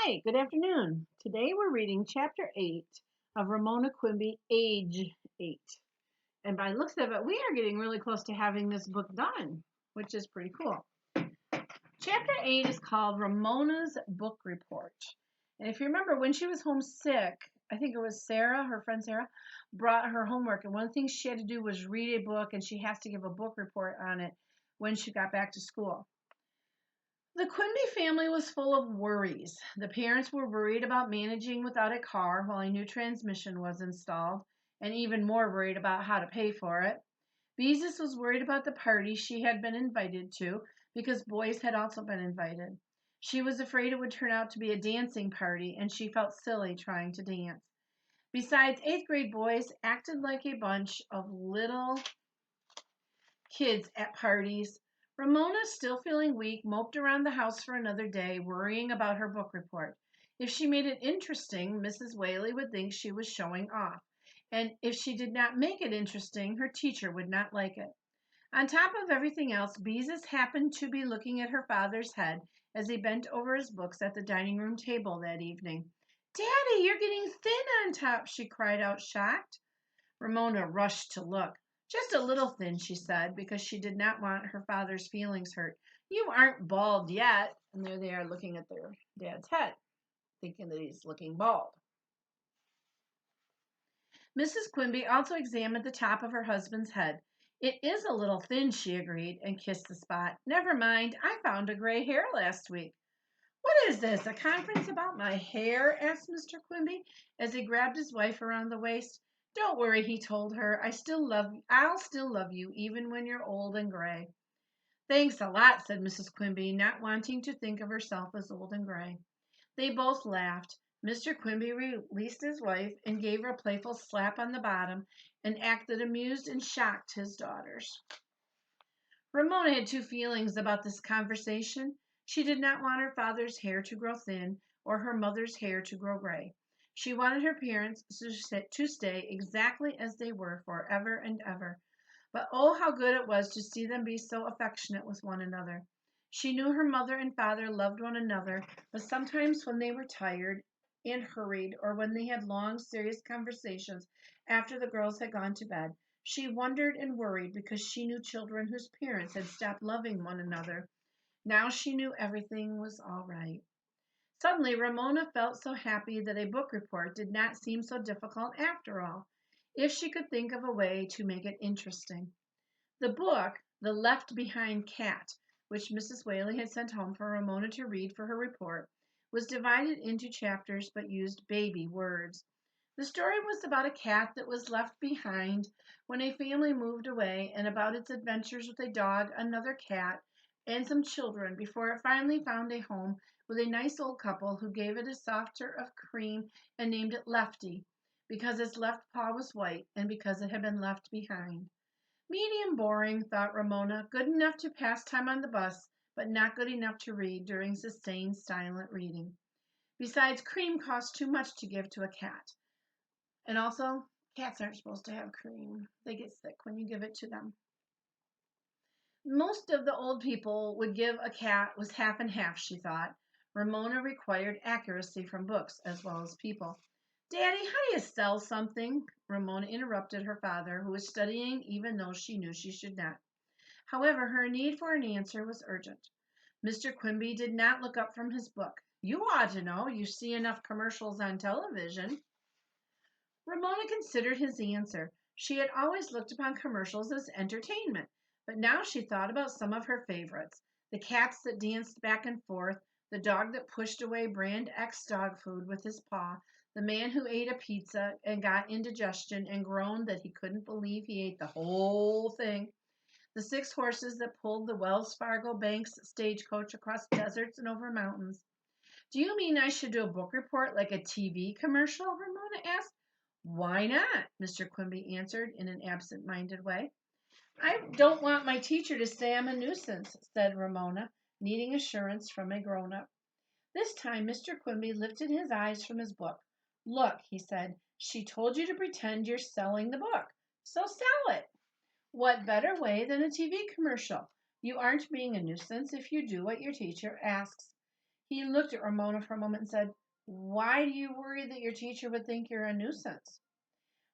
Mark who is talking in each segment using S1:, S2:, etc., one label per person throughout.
S1: Hi, good afternoon. Today we're reading Chapter 8 of Ramona Quimby, Age 8. And by the looks of it, we are getting really close to having this book done, which is pretty cool. Chapter 8 is called Ramona's Book Report. And if you remember, when she was homesick, I think it was Sarah, her friend Sarah, brought her homework. And one of the things she had to do was read a book, and she has to give a book report on it when she got back to school. The Quimby family was full of worries. The parents were worried about managing without a car while a new transmission was installed, and even more worried about how to pay for it. Beezus was worried about the party she had been invited to because boys had also been invited. She was afraid it would turn out to be a dancing party, and she felt silly trying to dance. Besides, eighth grade boys acted like a bunch of little kids at parties. Ramona, still feeling weak, moped around the house for another day, worrying about her book report. If she made it interesting, Mrs. Whaley would think she was showing off. And if she did not make it interesting, her teacher would not like it. On top of everything else, Beezus happened to be looking at her father's head as he bent over his books at the dining room table that evening. "Daddy, you're getting thin on top," she cried out, shocked. Ramona rushed to look. "Just a little thin," she said, because she did not want her father's feelings hurt. "You aren't bald yet." And there they are looking at their dad's head, thinking that he's looking bald. Mrs. Quimby also examined the top of her husband's head. "It is a little thin," she agreed, and kissed the spot. "Never mind, I found a gray hair last week." "What is this, a conference about my hair?" asked Mr. Quimby as he grabbed his wife around the waist. "Don't worry," he told her. I'll still love you even when you're old and gray." "Thanks a lot," said Mrs. Quimby, not wanting to think of herself as old and gray. They both laughed. Mr. Quimby released his wife and gave her a playful slap on the bottom, an act that amused and shocked his daughters. Ramona had two feelings about this conversation. She did not want her father's hair to grow thin or her mother's hair to grow gray. She wanted her parents to stay exactly as they were forever and ever. But oh, how good it was to see them be so affectionate with one another. She knew her mother and father loved one another, but sometimes when they were tired and hurried, or when they had long, serious conversations after the girls had gone to bed, she wondered and worried because she knew children whose parents had stopped loving one another. Now she knew everything was all right. Suddenly, Ramona felt so happy that a book report did not seem so difficult after all, if she could think of a way to make it interesting. The book, The Left Behind Cat, which Mrs. Whaley had sent home for Ramona to read for her report, was divided into chapters but used baby words. The story was about a cat that was left behind when a family moved away, and about its adventures with a dog, another cat, and some children before it finally found a home with a nice old couple who gave it a saucer of cream and named it Lefty, because its left paw was white and because it had been left behind. Medium boring, thought Ramona, good enough to pass time on the bus, but not good enough to read during sustained silent reading. Besides, cream costs too much to give to a cat. And also, cats aren't supposed to have cream. They get sick when you give it to them. Most of the old people would give a cat was half and half, she thought. Ramona required accuracy from books as well as people. "Daddy, how do you sell something?" Ramona interrupted her father, who was studying even though she knew she should not. However, her need for an answer was urgent. Mr. Quimby did not look up from his book. "You ought to know. You see enough commercials on television." Ramona considered his answer. She had always looked upon commercials as entertainment, but now she thought about some of her favorites: the cats that danced back and forth, the dog that pushed away brand X dog food with his paw, the man who ate a pizza and got indigestion and groaned that he couldn't believe he ate the whole thing, the six horses that pulled the Wells Fargo Bank's stagecoach across deserts and over mountains. "Do you mean I should do a book report like a TV commercial?" Ramona asked. "Why not?" Mr. Quimby answered in an absent-minded way. "I don't want my teacher to say I'm a nuisance," said Ramona, needing assurance from a grown-up. This time Mr. Quimby lifted his eyes from his book. "Look," he said, "she told you to pretend you're selling the book, so sell it. What better way than a TV commercial? You aren't being a nuisance if you do what your teacher asks." He looked at Ramona for a moment and said, "Why do you worry that your teacher would think you're a nuisance?"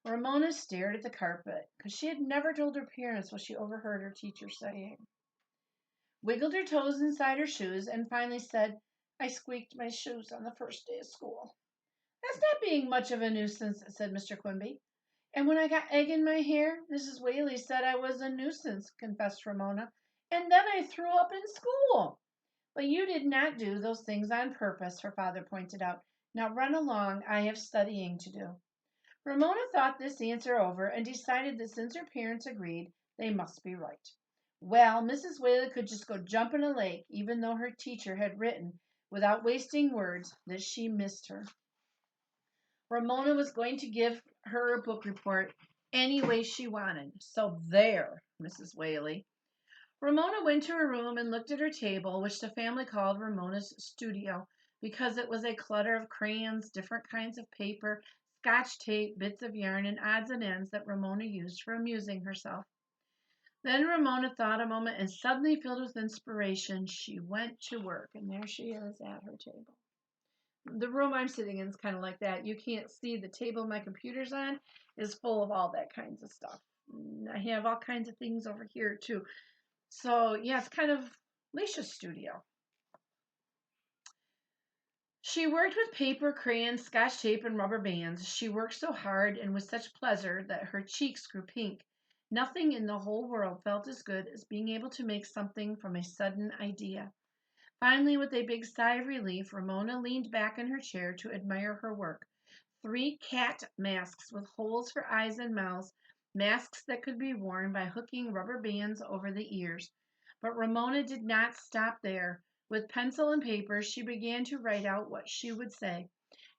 S1: Ramona stared at the carpet because she had never told her parents what she overheard her teacher saying. Wiggled her toes inside her shoes, and finally said, "I squeaked my shoes on the first day of school." "That's not being much of a nuisance," said Mr. Quimby. "And when I got egg in my hair, Mrs. Whaley said I was a nuisance," confessed Ramona. "And then I threw up in school." "But you did not do those things on purpose," her father pointed out. "Now run along. I have studying to do." Ramona thought this answer over and decided that since her parents agreed, they must be right. Well, Mrs. Whaley could just go jump in a lake, even though her teacher had written, without wasting words, that she missed her. Ramona was going to give her a book report any way she wanted. So there, Mrs. Whaley. Ramona went to her room and looked at her table, which the family called Ramona's studio because it was a clutter of crayons, different kinds of paper, scotch tape, bits of yarn, and odds and ends that Ramona used for amusing herself. Then Ramona thought a moment and suddenly filled with inspiration, she went to work. And there she is at her table. The room I'm sitting in is kind of like that. You can't see the table my computer's on is full of all that kinds of stuff. I have all kinds of things over here too. So yeah, it's kind of Leisha's studio. She worked with paper, crayons, scotch tape, and rubber bands. She worked so hard and with such pleasure that her cheeks grew pink. Nothing in the whole world felt as good as being able to make something from a sudden idea. Finally, with a big sigh of relief, Ramona leaned back in her chair to admire her work. 3 cat masks with holes for eyes and mouths, masks that could be worn by hooking rubber bands over the ears. But Ramona did not stop there. With pencil and paper, she began to write out what she would say.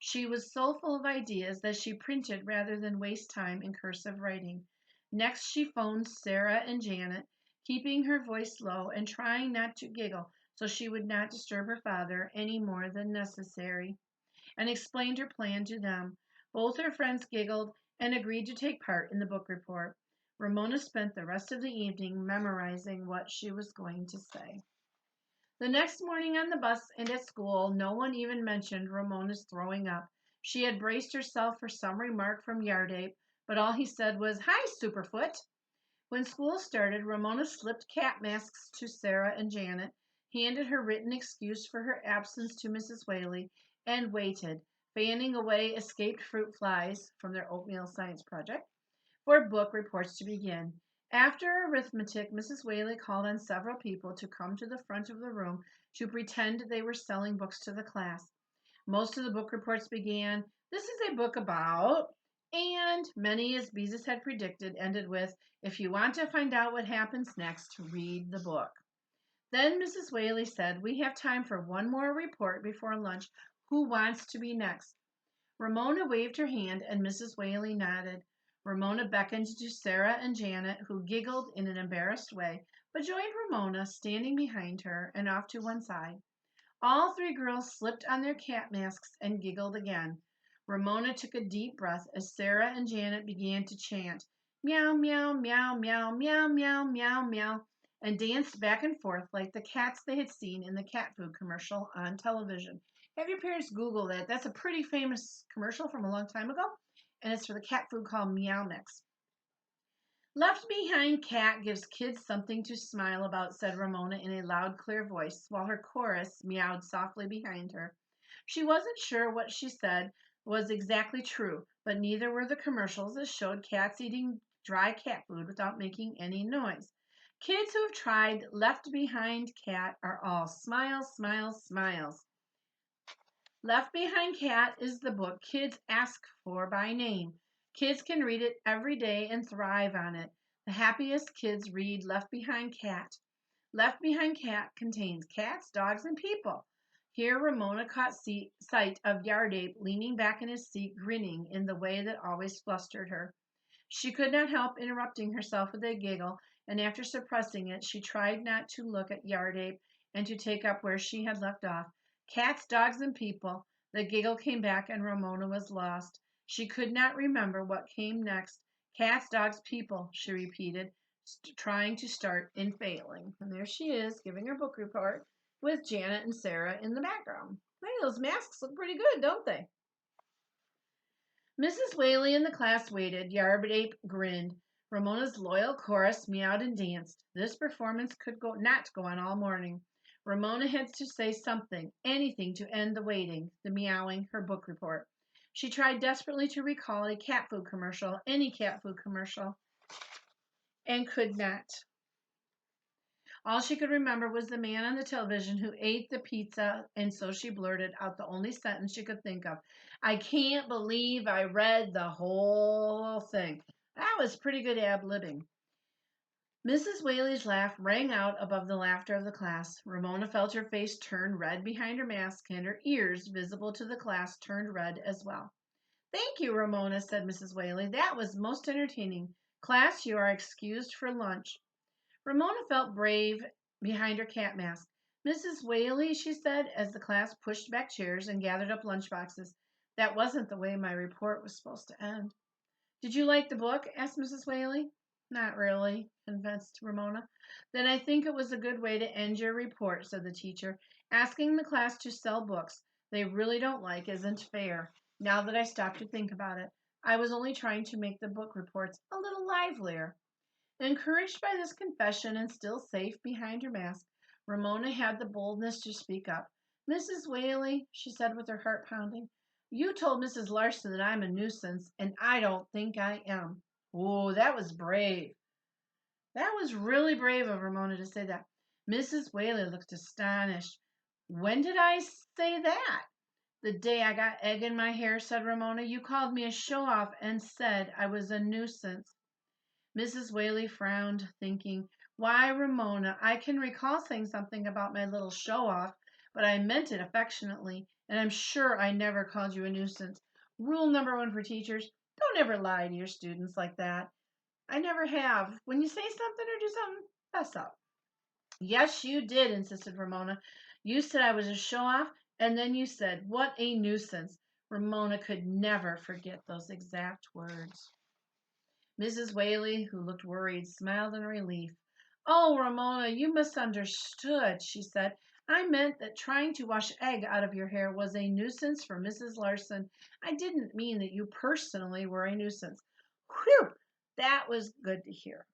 S1: She was so full of ideas that she printed rather than waste time in cursive writing. Next, she phoned Sarah and Janet, keeping her voice low and trying not to giggle so she would not disturb her father any more than necessary, and explained her plan to them. Both her friends giggled and agreed to take part in the book report. Ramona spent the rest of the evening memorizing what she was going to say. The next morning on the bus and at school, no one even mentioned Ramona's throwing up. She had braced herself for some remark from Yardape, but all he said was, "Hi, Superfoot." When school started, Ramona slipped cat masks to Sarah and Janet, handed her written excuse for her absence to Mrs. Whaley, and waited, fanning away escaped fruit flies from their oatmeal science project, for book reports to begin. After arithmetic, Mrs. Whaley called on several people to come to the front of the room to pretend they were selling books to the class. Most of the book reports began, "This is a book about," and many, as Beezus had predicted, ended with, "If you want to find out what happens next, read the book." Then Mrs. Whaley said, "We have time for one more report before lunch. Who wants to be next?" Ramona waved her hand, and Mrs. Whaley nodded. Ramona beckoned to Sarah and Janet, who giggled in an embarrassed way, but joined Ramona, standing behind her and off to one side. All 3 girls slipped on their cat masks and giggled again. Ramona took a deep breath as Sarah and Janet began to chant, "Meow, meow, meow, meow, meow, meow, meow, meow," and danced back and forth like the cats they had seen in the cat food commercial on television. Have your parents Google that. That's a pretty famous commercial from a long time ago, and it's for the cat food called Meow Mix. "Left Behind Cat gives kids something to smile about," said Ramona in a loud, clear voice, while her chorus meowed softly behind her. She wasn't sure what she said was exactly true, but neither were the commercials that showed cats eating dry cat food without making any noise. Kids who have tried Left Behind Cat are all smiles, smiles, smiles. Left Behind Cat is the book kids ask for by name. Kids can read it every day and thrive on it. The happiest kids read Left Behind Cat. Left Behind Cat contains cats, dogs, and people. Here Ramona caught sight of Yardape leaning back in his seat, grinning in the way that always flustered her. She could not help interrupting herself with a giggle, and after suppressing it, she tried not to look at Yardape and to take up where she had left off. Cats, dogs, and people. The giggle came back, and Ramona was lost. She could not remember what came next. Cats, dogs, people, she repeated, trying to start and failing. And there she is, giving her book report. with Janet and Sarah in the background. Hey, those masks look pretty good, don't they? Mrs. Whaley and the class waited. Yarbape grinned. Ramona's loyal chorus meowed and danced. This performance could not go on all morning. Ramona had to say something, anything to end the waiting, the meowing, her book report. She tried desperately to recall a cat food commercial, any cat food commercial, and could not. All she could remember was the man on the television who ate the pizza, and so she blurted out the only sentence she could think of. I can't believe I read the whole thing. That was pretty good ad-libbing. Mrs. Whaley's laugh rang out above the laughter of the class. Ramona felt her face turn red behind her mask, and her ears, visible to the class, turned red as well. Thank you, Ramona, said Mrs. Whaley. That was most entertaining. Class, you are excused for lunch. Ramona felt brave behind her cat mask. Mrs. Whaley, she said, as the class pushed back chairs and gathered up lunchboxes. That wasn't the way my report was supposed to end. Did you like the book? Asked Mrs. Whaley. Not really, confessed Ramona. Then I think it was a good way to end your report, said the teacher. Asking the class to sell books they really don't like isn't fair. Now that I stop to think about it, I was only trying to make the book reports a little livelier. Encouraged by this confession and still safe behind her mask, Ramona had the boldness to speak up. Mrs. Whaley, she said with her heart pounding, you told Mrs. Larson that I'm a nuisance, and I don't think I am. Oh, that was brave. That was really brave of Ramona to say that. Mrs. Whaley looked astonished. When did I say that? The day I got egg in my hair, said Ramona. You called me a show-off and said I was a nuisance. Mrs. Whaley frowned, thinking, why, Ramona, I can recall saying something about my little show-off, but I meant it affectionately, and I'm sure I never called you a nuisance. Rule number one for teachers, don't ever lie to your students like that. I never have. When you say something or do something, fess up. Yes, you did, insisted Ramona. You said I was a show-off, and then you said, what a nuisance. Ramona could never forget those exact words. Mrs. Whaley, who looked worried, smiled in relief. Oh, Ramona, you misunderstood, she said. I meant that trying to wash egg out of your hair was a nuisance for Mrs. Larson. I didn't mean that you personally were a nuisance. Whew! That was good to hear.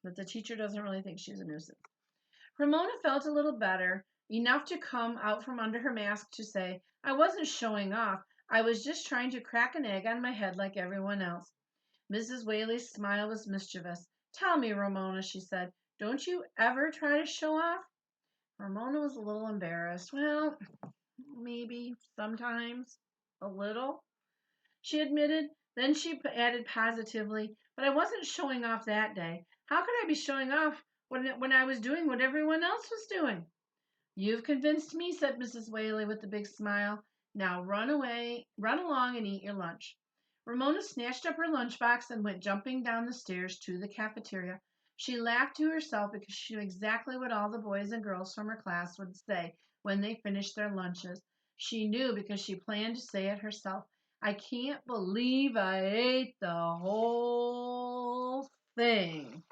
S1: That the teacher doesn't really think she's a nuisance. Ramona felt a little better, enough to come out from under her mask to say, I wasn't showing off. I was just trying to crack an egg on my head like everyone else. Mrs. Whaley's smile was mischievous. Tell me, Ramona, she said, don't you ever try to show off? Ramona was a little embarrassed. Well, maybe sometimes a little, she admitted. Then she added positively, but I wasn't showing off that day. How could I be showing off when I was doing what everyone else was doing? You've convinced me, said Mrs. Whaley with a big smile. Now run along and eat your lunch. Ramona snatched up her lunchbox and went jumping down the stairs to the cafeteria. She laughed to herself because she knew exactly what all the boys and girls from her class would say when they finished their lunches. She knew because she planned to say it herself. I can't believe I ate the whole thing.